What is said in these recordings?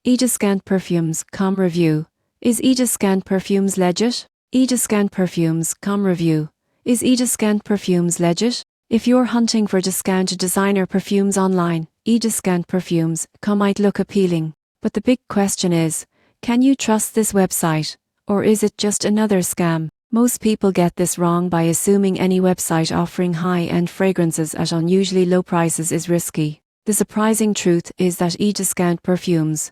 Ediscant Perfumes, review. Is Ediscant Perfumes legit? Ediscant Perfumes, review. Is Ediscant Perfumes legit? If you're hunting for discounted designer perfumes online, Ediscant Perfumes might look appealing. But the big question is, can you trust this website? Or is it just another scam? Most people get this wrong by assuming any website offering high-end fragrances at unusually low prices is risky. The surprising truth is that Ediscant Perfumes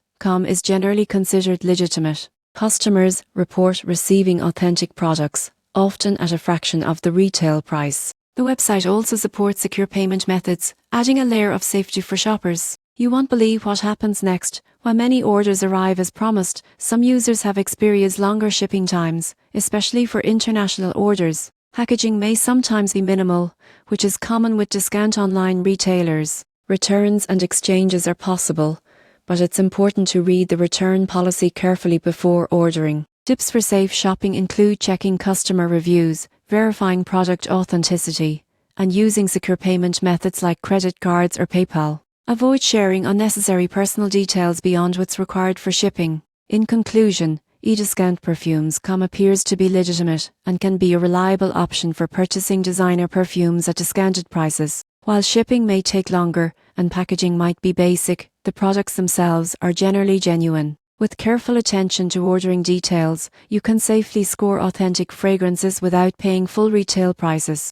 is generally considered legitimate. Customers report receiving authentic products, often at a fraction of the retail price. The website also supports secure payment methods, adding a layer of safety for shoppers. You won't believe what happens next. While many orders arrive as promised, some users have experienced longer shipping times, especially for international orders. Packaging may sometimes be minimal, which is common with discount online retailers. Returns and exchanges are possible, but it's important to read the return policy carefully before ordering. Tips for safe shopping include checking customer reviews, verifying product authenticity, and using secure payment methods like credit cards or PayPal. Avoid sharing unnecessary personal details beyond what's required for shipping. In conclusion, Ediscant Perfumes appears to be legitimate and can be a reliable option for purchasing designer perfumes at discounted prices. While shipping may take longer and packaging might be basic, the products themselves are generally genuine. With careful attention to ordering details, you can safely score authentic fragrances without paying full retail prices.